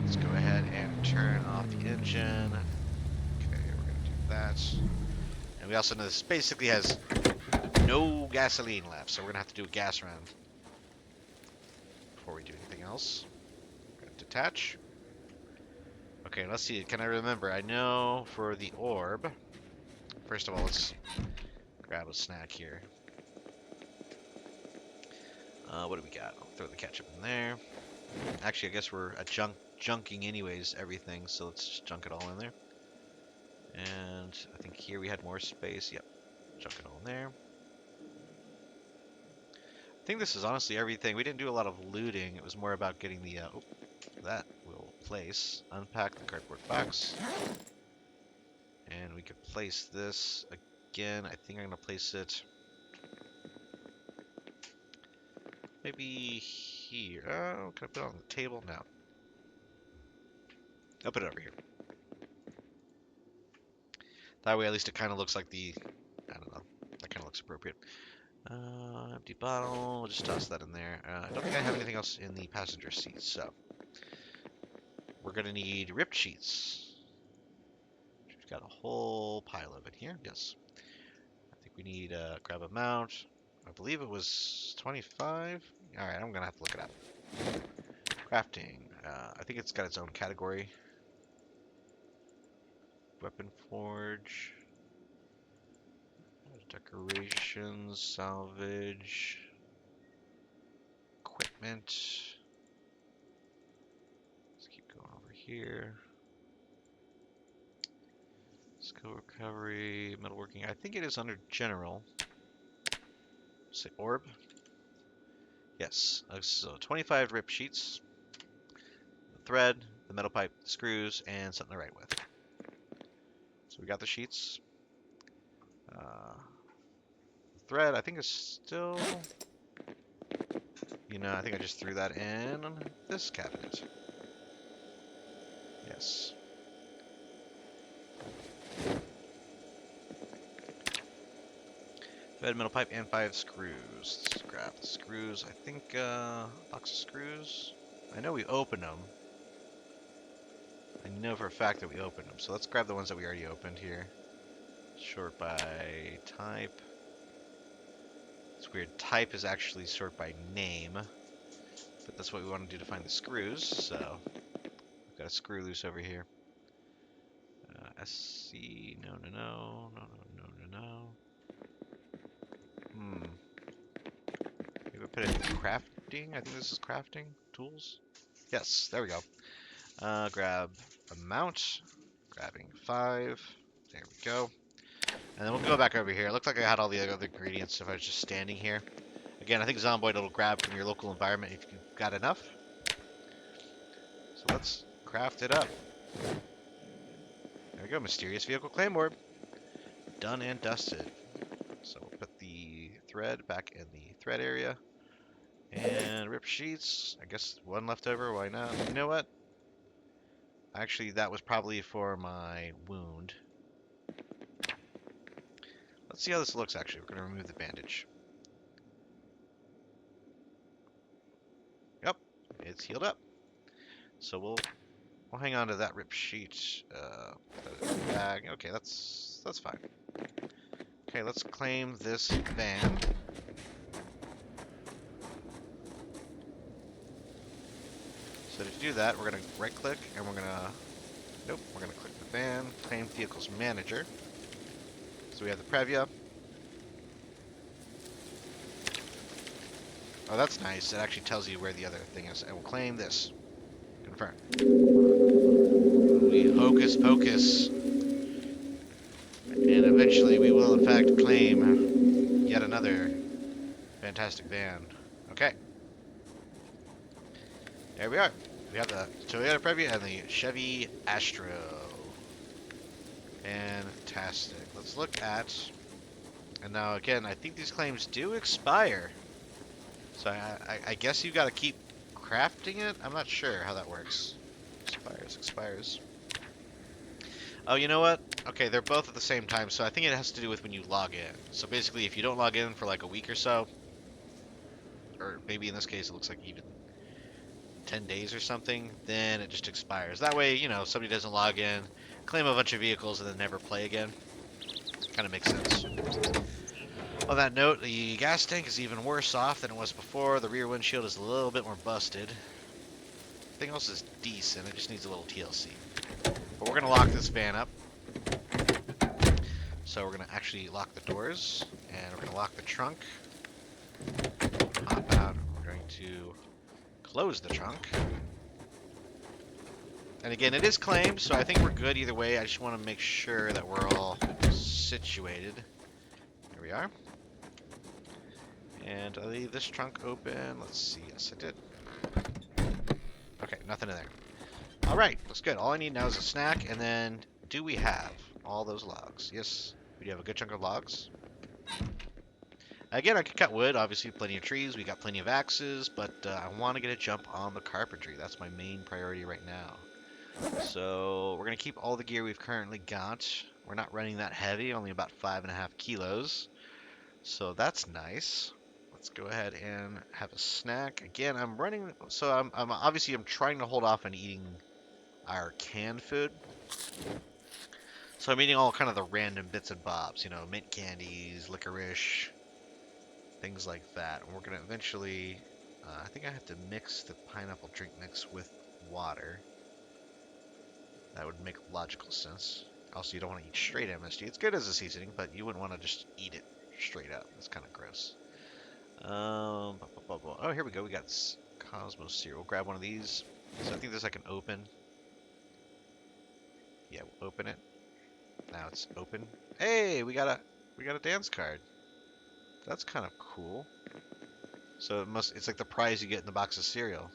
Let's go ahead and turn off the engine. Okay, we're going to do that. And we also know this basically has no gasoline left, so we're going to have to do a gas round before we do anything else. We're going to detach. Okay, let's see. Can I remember? I know for the orb. First of all, let's grab a snack here. What do we got? I'll throw the ketchup in there. Actually, I guess we're junking anyways, everything, so let's just junk it all in there. And I think here we had more space. Yep, junk it all in there. I think this is honestly everything. We didn't do a lot of looting. It was more about getting the, that we'll place. Unpack the cardboard box. And we could place this again. I think I'm going to place it maybe here. Oh, can I put it on the table? No. I'll put it over here. That way at least it kind of looks like the, I don't know, that kind of looks appropriate. Empty bottle, we'll just toss that in there. I don't think I have anything else in the passenger seat, so we're going to need ripped sheets. We've got a whole pile of it here, yes. I think we need grab a mount. I believe it was 25. Alright, I'm going to have to look it up. Crafting. I think it's got its own category. Weapon forge. Decorations, salvage, equipment. Let's keep going over here. Skill recovery, metalworking. I think it is under general. Say orb. Yes. So 25 rip sheets. The thread, the metal pipe, the screws, and something to write with. So we got the sheets. Thread, I think is still. You know, I think I just threw that in this cabinet. Yes. Thread, metal pipe, and 5 screws. Let's grab the screws. I think box of screws. I know we opened them. I know for a fact that we opened them. So let's grab the ones that we already opened here. Sort by type. It's weird. Type is actually sort by name. But that's what we want to do to find the screws. So we've got a screw loose over here. SC. No, no, no. No, no, no, no, no. Maybe put it in crafting. I think this is crafting. Tools. Yes, there we go. Grab a mount. Grabbing 5. There we go. And then we'll go back over here. It looked like I had all the other ingredients if I was just standing here. Again, I think Zomboid will grab from your local environment if you've got enough. So let's craft it up. There we go, Mysterious Vehicle Claymore. Done and dusted. So we'll put the thread back in the thread area. And rip sheets. I guess one left over, why not? You know what? Actually, that was probably for my wound. Let's see how this looks, actually. We're going to remove the bandage. Yep, it's healed up. So we'll hang on to that rip sheet. Bag. Okay, that's fine. Okay, let's claim this van. So to do that, we're going to right-click, and we're going to click the van, claim vehicles manager. So we have the Previa. Oh, that's nice. It actually tells you where the other thing is. And we'll claim this. Confirm. We hocus pocus. And eventually we will in fact claim yet another fantastic van. Okay. There we are. We have the Toyota Previa and the Chevy Astro. Fantastic. Let's look at... And now again, I think these claims do expire. So I guess you got to keep crafting it? I'm not sure how that works. Expires. Oh, you know what? Okay, they're both at the same time, so I think it has to do with when you log in. So basically, if you don't log in for like a week or so, or maybe in this case it looks like even 10 days or something, then it just expires. That way, you know, somebody doesn't log in, claim a bunch of vehicles, and then never play again. Kind of makes sense. On that note, the gas tank is even worse off than it was before. The rear windshield is a little bit more busted. Everything else is decent. It just needs a little TLC. But we're going to lock this van up. So we're going to actually lock the doors. And we're going to lock the trunk. Hop out. We're going to close the trunk. And again, it is claimed, so I think we're good either way. I just want to make sure that we're all situated. Here we are. And I leave this trunk open. Let's see. Yes, I did. Okay, nothing in there. All right, looks good. All I need now is a snack, and then do we have all those logs? Yes, we do have a good chunk of logs. Again, I could cut wood. Obviously, plenty of trees. We got plenty of axes, but I want to get a jump on the carpentry. That's my main priority right now. So we're going to keep all the gear we've currently got. We're not running that heavy, only about 5.5 kilos. So that's nice. Let's go ahead and have a snack. Again, I'm running, so I'm obviously I'm trying to hold off on eating our canned food. So I'm eating all kind of the random bits and bobs, you know, mint candies, licorice, things like that. And we're gonna eventually, I think I have to mix the pineapple drink mix with water. That would make logical sense. Also, you don't want to eat straight MSG. It's good as a seasoning, but you wouldn't want to just eat it straight up. That's kind of gross. Oh, here we go. We got Cosmos cereal. We'll grab one of these. So I think this I can open. Yeah, we'll open it. Now it's open. Hey, we got a dance card. That's kind of cool. So it's like the prize you get in the box of cereal.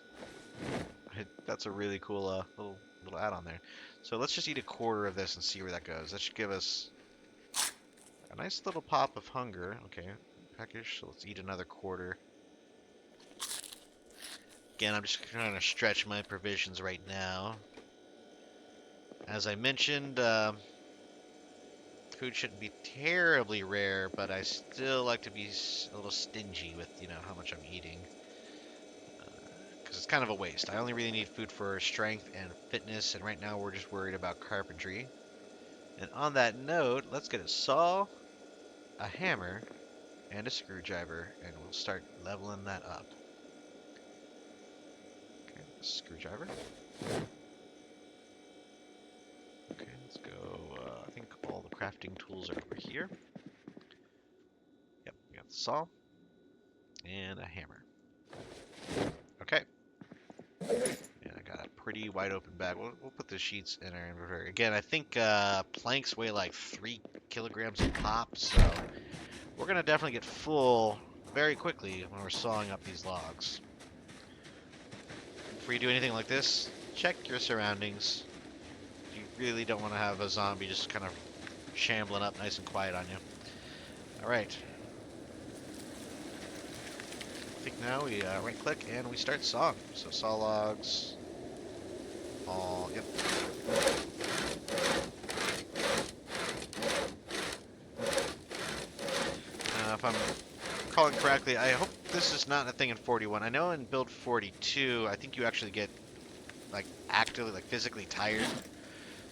That's a really cool little add-on there. So let's just eat a quarter of this and see where that goes. That should give us a nice little pop of hunger. Okay, package. So let's eat another quarter. Again, I'm just trying to stretch my provisions right now. As I mentioned, food shouldn't be terribly rare, but I still like to be a little stingy with, you know, how much I'm eating. because it's kind of a waste. I only really need food for strength and fitness, and right now we're just worried about carpentry. And on that note, let's get a saw, a hammer, and a screwdriver, and we'll start leveling that up. Okay, screwdriver. Okay, let's go. I think all the crafting tools are over here. Yep, we got the saw and a hammer. Okay. And I got a pretty wide open bag. We'll put the sheets in our inventory. Again, I think planks weigh like 3 kilograms a pop, so we're going to definitely get full very quickly when we're sawing up these logs. Before you do anything like this, check your surroundings. You really don't want to have a zombie just kind of shambling up nice and quiet on you. Alright. I think now we right click and we start sawing. So saw logs. All, yep. If I'm recalling correctly, I hope this is not a thing in 41. I know in build 42, I think you actually get like actively, like physically tired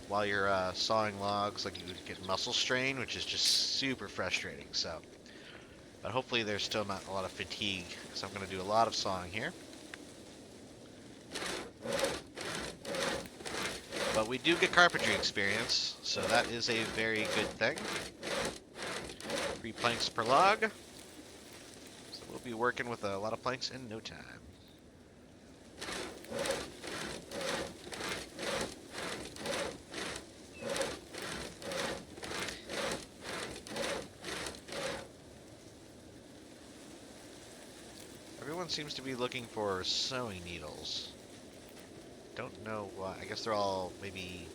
while you're sawing logs. Like you get muscle strain, which is just super frustrating. So, but hopefully there's still not a lot of fatigue, because I'm going to do a lot of sawing here. But we do get carpentry experience, so that is a very good thing. 3 planks per log. So we'll be working with a lot of planks in no time. Everyone seems to be looking for sewing needles. Don't know why. I guess they're all maybe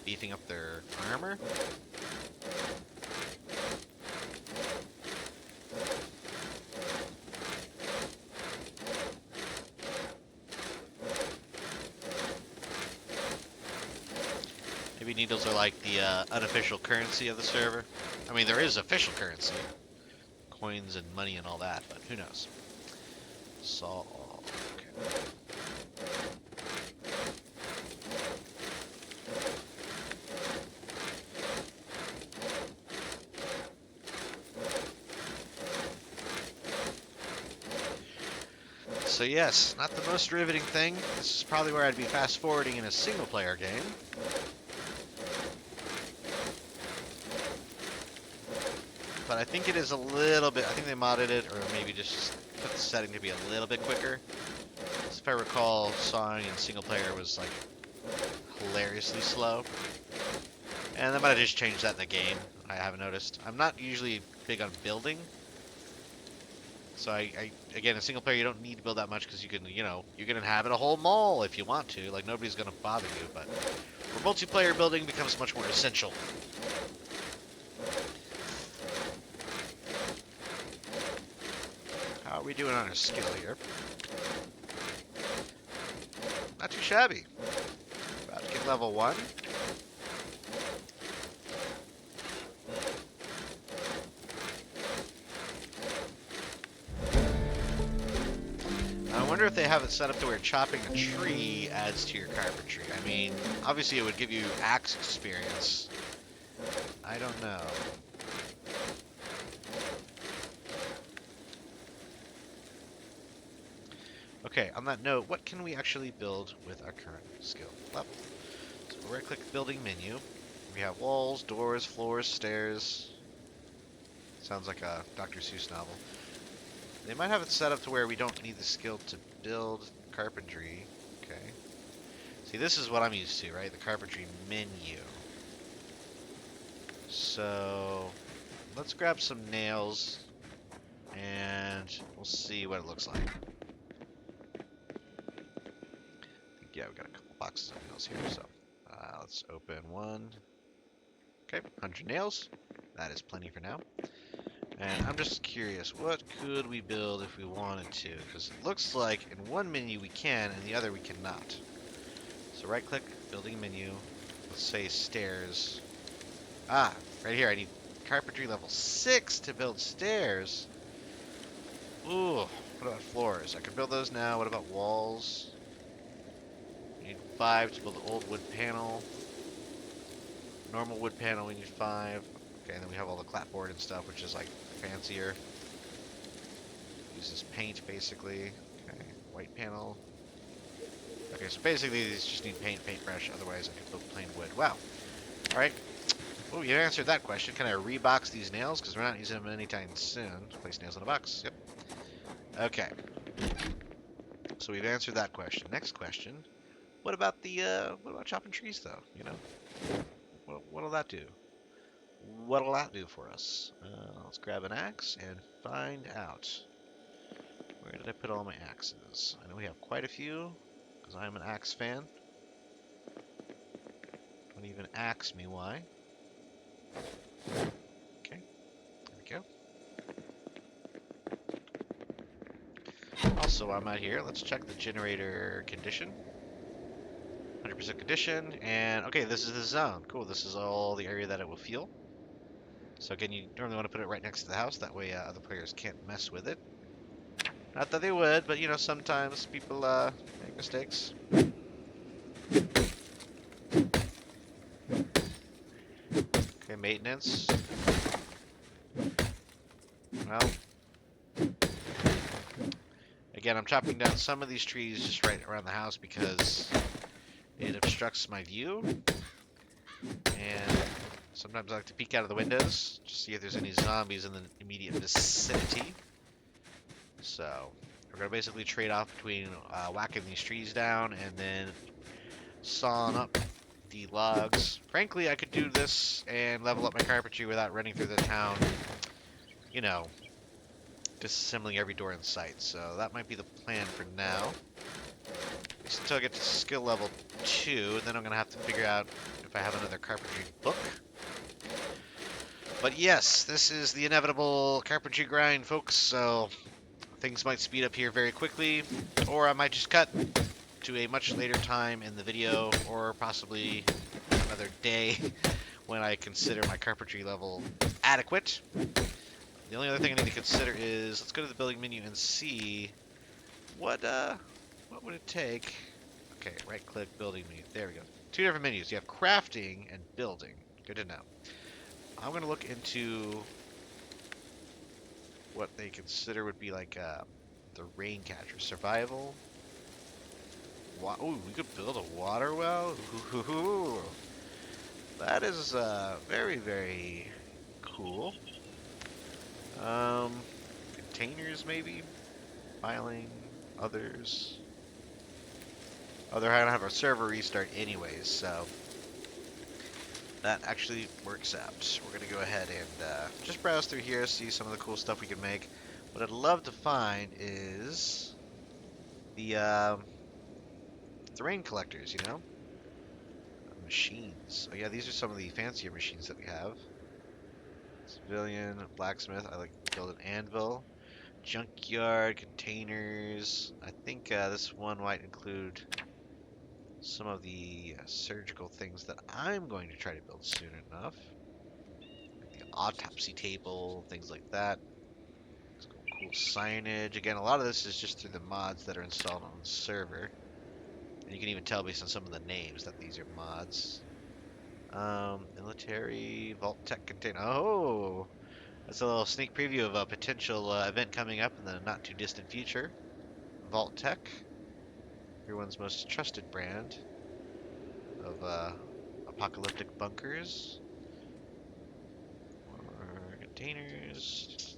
beefing up their armor. Maybe needles are like the unofficial currency of the server. I mean, there is official currency. Coins and money and all that, but who knows. Saw all. Okay. So yes, not the most riveting thing. This is probably where I'd be fast forwarding in a single player game. But I think it is a little bit, I think they modded it, or maybe just put the setting to be a little bit quicker. So if I recall, sawing in single player was like hilariously slow. And they might have just changed that in the game, I haven't noticed. I'm not usually big on building. So again, in single player, you don't need to build that much because you can, you can inhabit a whole mall if you want to. Like, nobody's going to bother you. But where multiplayer building becomes much more essential. How are we doing on our skill here? Not too shabby. About to get level 1. I wonder if they have it set up to where chopping a tree adds to your carpentry. I mean, obviously it would give you axe experience. I don't know. Okay, on that note, what can we actually build with our current skill level? So we'll right-click building menu. We have walls, doors, floors, stairs. Sounds like a Dr. Seuss novel. They might have it set up to where we don't need the skill to build carpentry. Okay. See, this is what I'm used to, right? The carpentry menu. So, let's grab some nails, and we'll see what it looks like. Yeah, we got a couple boxes of nails here, so let's open one. Okay, 100 nails. That is plenty for now. And I'm just curious, what could we build if we wanted to? Because it looks like in one menu we can, and the other we cannot. So right-click, building menu. Let's say stairs. Ah, right here, I need carpentry level 6 to build stairs. Ooh, What about floors? I could build those now. What about walls? We need 5 to build an old wood panel. Normal wood panel, we need 5. Okay, and then we have all the clapboard and stuff, which is like fancier. Uses paint basically. Okay, white panel. Okay, so basically these just need paintbrush. Otherwise, I could build plain wood. Wow. All right. Oh, you answered that question. Can I rebox these nails? Because we're not using them anytime soon. Place nails in a box. Yep. Okay. So we've answered that question. Next question. What about chopping trees though? You know, what'll that do? What'll that do for us? Let's grab an axe and find out. Where did I put all my axes? I know we have quite a few, because I'm an axe fan. Don't even axe me why. Okay, there we go. Also, while I'm out here, let's check the generator condition. 100% condition, and okay, this is the zone. Cool, this is all the area that it will fuel. So again, you normally want to put it right next to the house, that way other players can't mess with it. Not that they would, but you know, sometimes people make mistakes. Okay, maintenance. Well, again, I'm chopping down some of these trees just right around the house because it obstructs my view. And sometimes I like to peek out of the windows to see if there's any zombies in the immediate vicinity. So we're going to basically trade off between whacking these trees down and then sawing up the logs. Frankly, I could do this and level up my carpentry without running through the town, you know, disassembling every door in sight. So that might be the plan for now. Just until I get to skill level 2, and then I'm going to have to figure out if I have another carpentry book. But yes, this is the inevitable carpentry grind, folks, so things might speed up here very quickly, or I might just cut to a much later time in the video, or possibly another day when I consider my carpentry level adequate. The only other thing I need to consider is, let's go to the building menu and see what would it take. Okay, right click, building menu, there we go. 2 different menus, you have crafting and building, good to know. I'm going to look into what they consider would be like the rain catcher. Survival. Oh, we could build a water well? Ooh, that is very, very cool. Containers maybe? Filing, others. Oh, they're going to have a server restart anyways, so that actually works out. We're going to go ahead and just browse through here, see some of the cool stuff we can make. What I'd love to find is the rain collectors, you know? Machines. Oh yeah, these are some of the fancier machines that we have. Civilian, blacksmith, I like to build an anvil. Junkyard, containers. I think this one might include some of the surgical things that I'm going to try to build soon enough. Like the autopsy table, things like that. Cool signage. Again, a lot of this is just through the mods that are installed on the server. And you can even tell based on some of the names that these are mods. Military, Vault Tech container. Oh! That's a little sneak preview of a potential event coming up in the not too distant future. Vault Tech, everyone's most trusted brand of apocalyptic bunkers. More containers.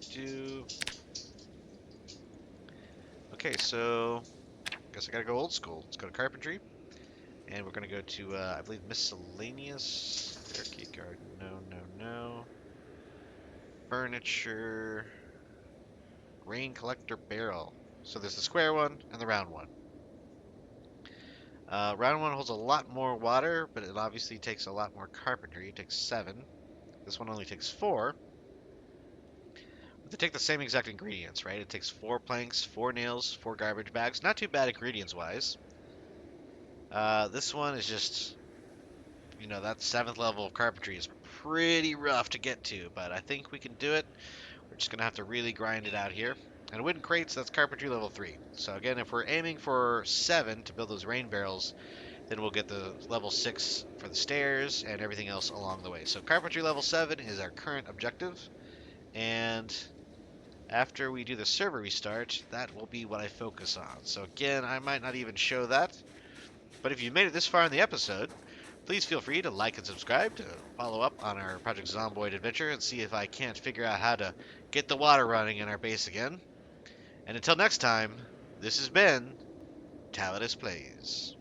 Okay, so I guess I gotta go old school. Let's go to carpentry, and we're gonna go to I believe miscellaneous. Barricade garden. No. Furniture. Rain collector barrel. So there's the square one and the round one. Round one holds a lot more water, but it obviously takes a lot more carpentry. It takes 7. This one only takes 4. But they take the same exact ingredients, right? It takes 4 planks, 4 nails, 4 garbage bags. Not too bad ingredients-wise. This one is just, you know, that 7th level of carpentry is pretty rough to get to, but I think we can do it. We're just going to have to really grind it out here. And wooden crates, that's carpentry level 3. So again, if we're aiming for 7 to build those rain barrels, then we'll get the level 6 for the stairs and everything else along the way. So carpentry level 7 is our current objective. And after we do the server restart, that will be what I focus on. So again, I might not even show that. But if you made it this far in the episode, please feel free to like and subscribe to follow up on our Project Zomboid adventure and see if I can't figure out how to get the water running in our base again. And until next time, this has been Tallidus Plays.